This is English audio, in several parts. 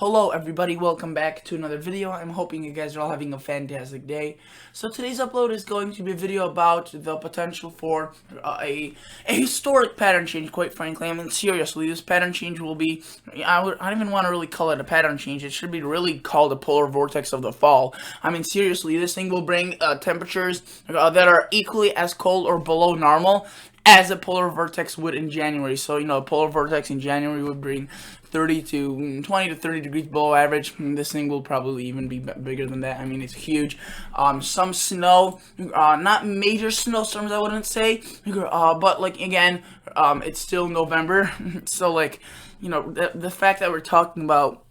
Hello everybody, welcome back to another video. I'm hoping you guys are all having a fantastic day. So today's upload is going to be a video about the potential for a historic pattern change, quite frankly. I mean, seriously, this pattern change will be, I don't even want to really call it a pattern change. It should be really called a polar vortex of the fall. I mean, seriously, this thing will bring temperatures that are equally as cold or below normal as a polar vortex would in January. So, a polar vortex in January would bring 20 to 30 degrees below average. This thing will probably even be bigger than that. I mean, it's huge. Some snow, not major snowstorms, I wouldn't say, but like again, it's still November, so like, the fact that we're talking about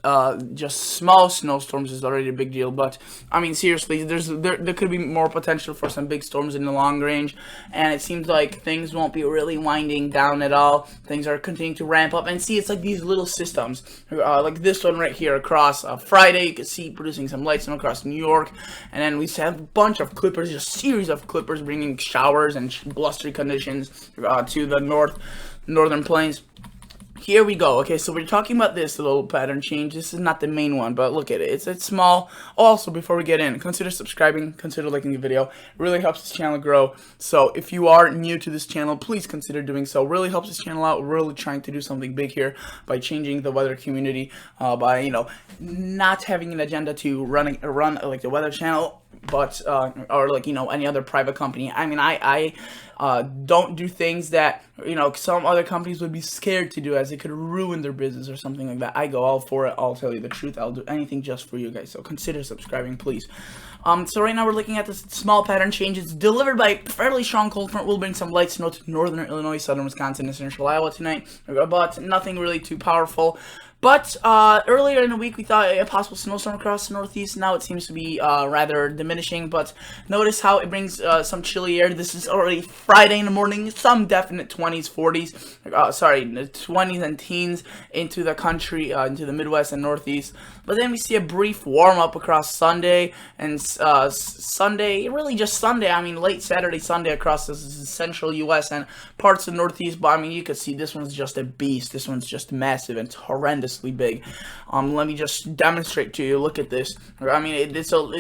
just small snowstorms is already a big deal. But I mean, seriously, there could be more potential for some big storms in the long range, and it seems like things won't be really winding down at all. Things are continuing to ramp up, and see, it's like these little systems, like this one right here across Friday. You can see producing some light snow across New York, and then we have a bunch of clippers, just a series of clippers bringing showers and blustery conditions to the northern plains. Here we go. Okay, so we're talking about this little pattern change. This is not the main one, but look at it. It's small. Also, before we get in, consider subscribing, consider liking the video. It really helps this channel grow. So if you are new to this channel, please consider doing so. It really helps this channel out. We're really trying to do something big here by changing the weather community, by not having an agenda to run like the weather channel, but or like any other private company. I mean, I don't do things that some other companies would be scared to do, as it could ruin their business or something like that. I go all for it. I'll tell you the truth. I'll do anything just for you guys. So consider subscribing, please. So right now we're looking at this small pattern change. It's delivered by a fairly strong cold front. We'll bring some light snow to northern Illinois, southern Wisconsin, and central Iowa tonight, but nothing really too powerful. But earlier in the week, we thought a possible snowstorm across the northeast. Now it seems to be rather diminishing. But notice how it brings some chilly air. This is already Friday in the morning. Some definite 20s, 40s, sorry, 20s and teens into the country, into the Midwest and Northeast. But then we see a brief warm-up across Sunday and Sunday, really just Sunday. I mean, late Saturday, Sunday across the central U.S. and parts of the Northeast. But I mean, you can see this one's just a beast. This one's just massive and horrendous. Big. Let me just demonstrate to you. Look at this. I mean,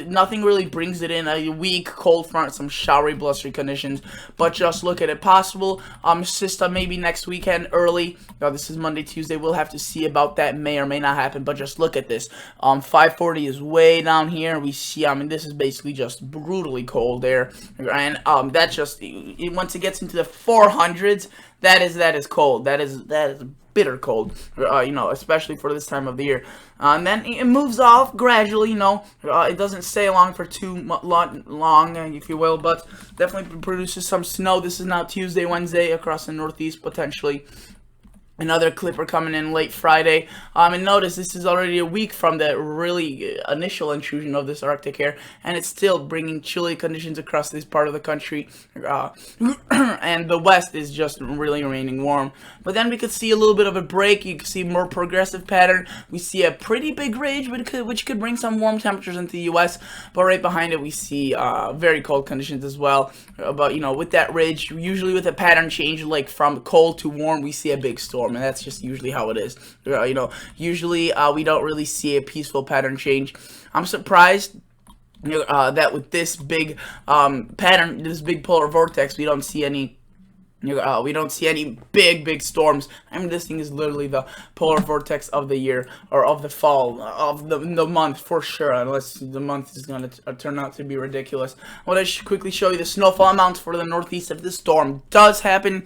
nothing really brings it in. A weak cold front, some showery, blustery conditions, but just look at it. Possible system maybe next weekend early. This is Monday, Tuesday. We'll have to see about that. May or may not happen, but just look at this. 540 is way down here. We see, I mean, this is basically just brutally cold there, and that's just, once it gets into the 400s, that is cold. That is bitter cold, especially for this time of the year. And then it moves off gradually, it doesn't stay along for too long, if you will, but definitely produces some snow. This is now Tuesday, Wednesday across the Northeast, potentially. Another clipper coming in late Friday. And notice this is already a week from the really initial intrusion of this Arctic air, and it's still bringing chilly conditions across this part of the country. And the West is just really remaining warm. But then we could see a little bit of a break. You can see more progressive pattern. We see a pretty big ridge, which could bring some warm temperatures into the U.S. But right behind it, we see very cold conditions as well. But with that ridge, usually with a pattern change, like from cold to warm, we see a big storm. And that's just usually how it is. Usually we don't really see a peaceful pattern change. I'm surprised that with this big pattern, this big polar vortex, we don't see any big storms. I mean, this thing is literally the polar vortex of the year, or of the fall, of the month for sure, unless the month is going to turn out to be ridiculous. I want to quickly show you the snowfall amounts for the Northeast if this storm does happen.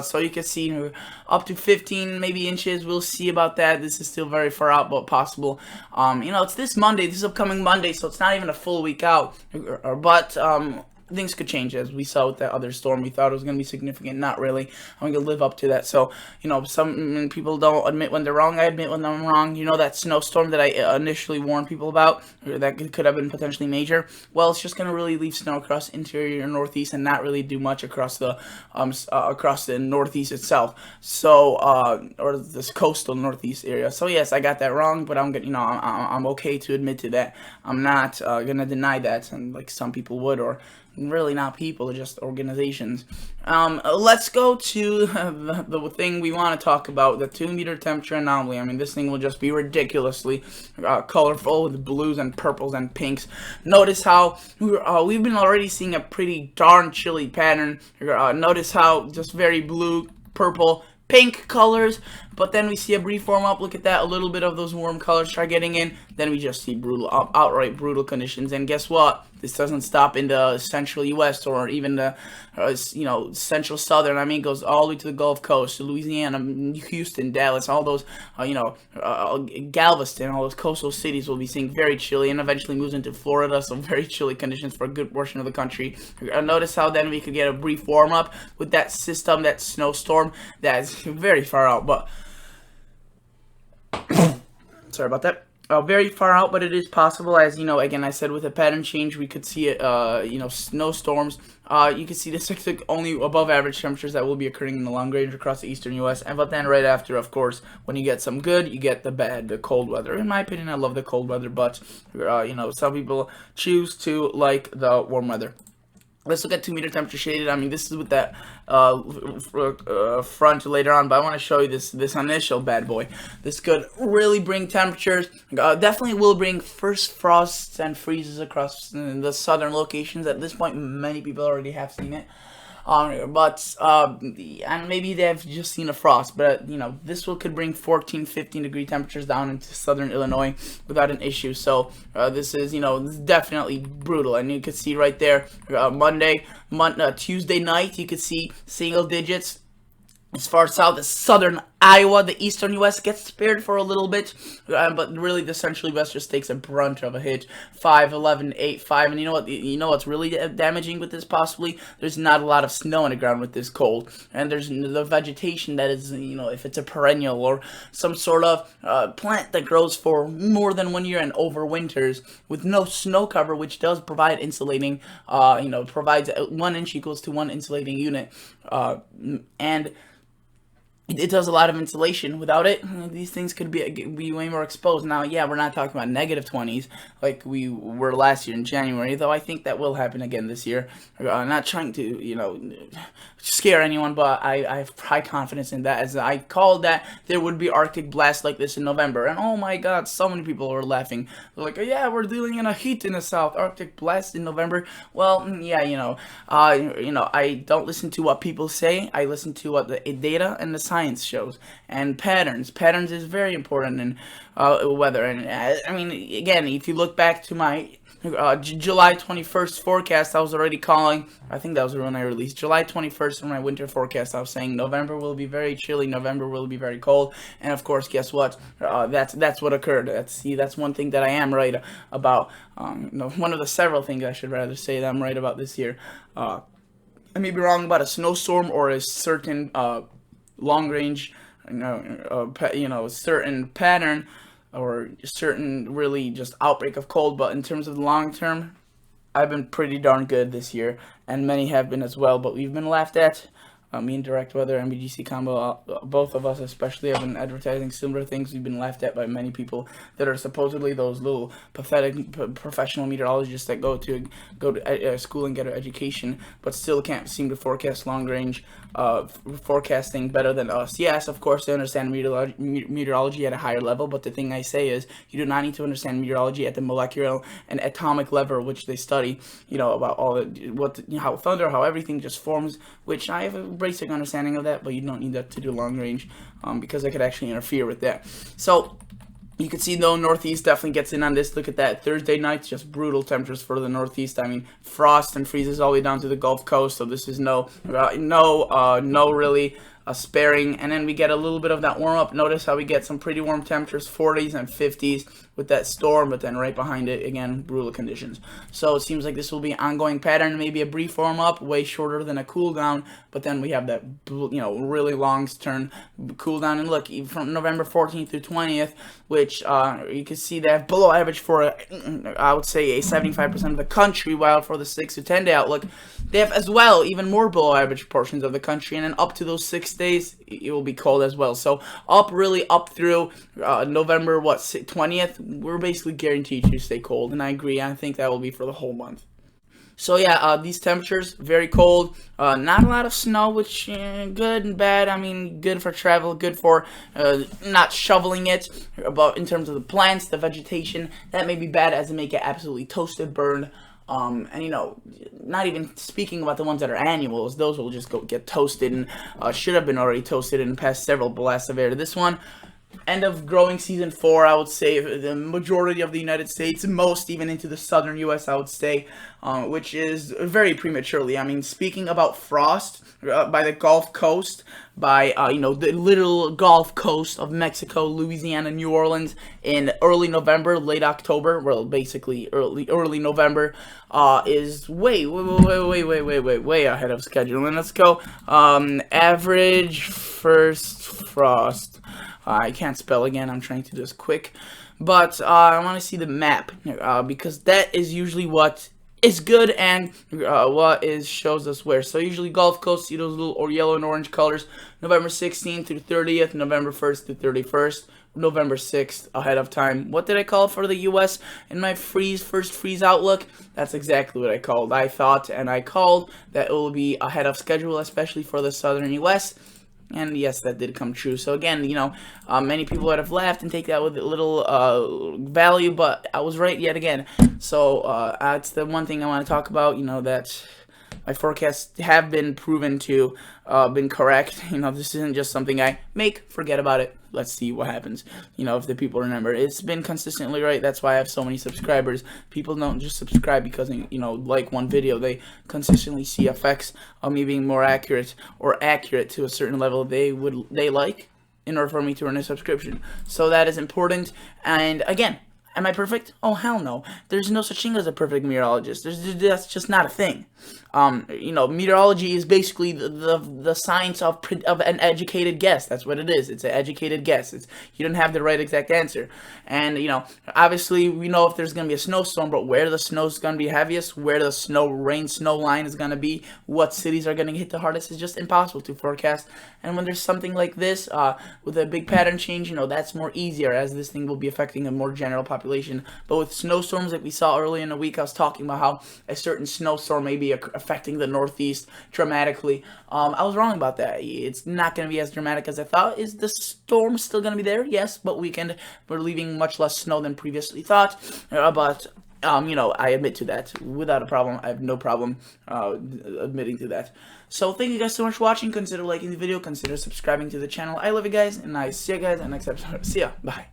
So you can see up to 15 maybe inches. We'll see about that. This is still very far out, but possible. It's this Monday, this upcoming Monday, so it's not even a full week out. But things could change, as we saw with that other storm. We thought it was going to be significant. Not really. I'm going to live up to that. So, some people don't admit when they're wrong. I admit when I'm wrong. That snowstorm that I initially warned people about, that could have been potentially major. Well, it's just going to really leave snow across interior Northeast and not really do much across the Northeast itself. So, or this coastal Northeast area. So yes, I got that wrong, but I'm good. I'm okay to admit to that. I'm not going to deny that, and like some people would, or really not people, just organizations. Let's go to the thing we want to talk about, the 2-meter temperature anomaly. I mean, this thing will just be ridiculously colorful with blues and purples and pinks. Notice how we've been already seeing a pretty darn chilly pattern. Notice how just very blue, purple, pink colors, but then we see a brief warm up. Look at that, a little bit of those warm colors start getting in, then we just see brutal, outright brutal conditions. And guess what? This doesn't stop in the central U.S. or even the central southern. I mean, it goes all the way to the Gulf Coast, to Louisiana, Houston, Dallas, all those Galveston, all those coastal cities will be seeing very chilly, and eventually moves into Florida, so very chilly conditions for a good portion of the country. Notice how then we could get a brief warm up with that system, that snowstorm that's very far out, but sorry about that. Very far out, but it is possible. As again, I said, with a pattern change, we could see it. Snowstorms. You can see this only above average temperatures that will be occurring in the long range across the eastern U.S. But then right after, of course, when you get some good, you get the bad, the cold weather. In my opinion, I love the cold weather, but some people choose to like the warm weather. Let's look at 2-meter temperature shaded. I mean, this is with that front later on, but I want to show you this initial bad boy. This could really bring temperatures. Definitely will bring first frosts and freezes across the southern locations. At this point, many people already have seen it. And maybe they've just seen a frost, but this could bring 14-15 degree temperatures down into southern Illinois without an issue. So this is this is definitely brutal, and you could see right there Tuesday night, you could see single digits. As far south as southern Iowa, the eastern U.S. gets spared for a little bit, but really the central U.S. just takes a brunt of a hit. 5, 11, 8, 5, and you know what's really damaging with this possibly? There's not a lot of snow on the ground with this cold, and there's the vegetation that is, if it's a perennial or some sort of plant that grows for more than 1 year and overwinters with no snow cover, which does provide insulating, provides 1 inch equals to 1 insulating unit, and it does a lot of insulation. Without it, these things could be way more exposed. Now, yeah, we're not talking about negative 20s like we were last year in January, though I think that will happen again this year. I'm not trying to, scare anyone, but I have high confidence in that, as I called that there would be Arctic blasts like this in November. And oh my god, so many people were laughing. They're like, oh, yeah, we're dealing in a heat in the south, Arctic blast in November. Well, yeah, I don't listen to what people say. I listen to what the data and the science shows, and patterns is very important in weather. And I mean, again, if you look back to my July 21st forecast, I was already calling, I think that was when I released July 21st for my winter forecast. I was saying November will be very chilly, November will be very cold, and of course, guess what? That's what occurred. That's one thing that I am right about. One of the several things I should rather say that I'm right about this year. I may be wrong about a snowstorm or a certain long range, certain pattern, or certain really just outbreak of cold, but in terms of the long term, I've been pretty darn good this year, and many have been as well, but we've been laughed at. Me and Direct Weather, MBGC combo, both of us especially have been advertising similar things. We've been laughed at by many people that are supposedly those little pathetic professional meteorologists that go to school and get an education, but still can't seem to forecast long range forecasting better than us. Yes, of course, they understand meteorology at a higher level, but the thing I say is you do not need to understand meteorology at the molecular and atomic level, which they study, about all how thunder, how everything just forms, which I have a basic understanding of that, but you don't need that to do long range, because it could actually interfere with that. So you can see, though, Northeast definitely gets in on this. Look at that. Thursday night, just brutal temperatures for the Northeast. I mean, frost and freezes all the way down to the Gulf Coast, so this is no really sparing. And then we get a little bit of that warm up. Notice how we get some pretty warm temperatures, 40s and 50s with that storm, but then right behind it, again, brutal conditions. So it seems like this will be an ongoing pattern, maybe a brief warm up, way shorter than a cool down, but then we have that, really long turn cool down. And look, from November 14th through 20th, which you can see they have below average for, I would say, a 75% of the country, while for the 6 to 10 day outlook, they have as well even more below average portions of the country, and then up to those 6 days, it will be cold as well. So really up through November 20th, we're basically guaranteed to stay cold, and I agree. I think that will be for the whole month. So yeah, these temperatures very cold. Not a lot of snow, which good and bad. I mean, good for travel, good for not shoveling it. But in terms of the plants, the vegetation, that may be bad as it may get absolutely toasted, burned. And not even speaking about the ones that are annuals, those will just get toasted and should have been already toasted in the past several blasts of air. This one, end of growing season 4, I would say. The majority of the United States, most even into the southern U.S., I would say, which is very prematurely. I mean, speaking about frost by the Gulf Coast, by the little Gulf Coast of Mexico, Louisiana, New Orleans in early November, late October, well, basically early November, is way ahead of schedule. And let's go average first frost. I can't spell again, I'm trying to do this quick. But I want to see the map, because that is usually what is good and shows us where. So usually Gulf Coast, see those little yellow and orange colors, November 16th through 30th, November 1st through 31st, November 6th ahead of time. What did I call for the U.S. in my first freeze outlook? That's exactly what I called. I thought and I called that it will be ahead of schedule, especially for the southern U.S., and yes, that did come true. So again, many people would have laughed and take that with a little value, but I was right yet again. So that's the one thing I want to talk about. That my forecasts have been proven to been correct. This isn't just something I forget about it. Let's see what happens. If the people remember, it's been consistently right. That's why I have so many subscribers. People don't just subscribe because like one video. They consistently see effects of me being more accurate or accurate to a certain level they like in order for me to earn a subscription. So that is important. And again, am I perfect? Oh, hell no. There's no such thing as a perfect meteorologist. That's just not a thing. Meteorology is basically the science of an educated guess. That's what it is. It's an educated guess. You don't have the right exact answer. And, obviously we know if there's going to be a snowstorm, but where the snow is going to be heaviest, where the snow line is going to be, what cities are going to hit the hardest is just impossible to forecast. And when there's something like this, with a big pattern change, that's more easier, as this thing will be affecting a more general population. But with snowstorms, like we saw earlier in the week, I was talking about how a certain snowstorm may be affecting the Northeast dramatically. I was wrong about that. It's not going to be as dramatic as I thought. Is the storm still going to be there? Yes, but we're leaving much less snow than previously thought. But I admit to that without a problem. I have no problem admitting to that. So thank you guys so much for watching. Consider liking the video. Consider subscribing to the channel. I love you guys, and I see you guys in the next episode. See ya. Bye.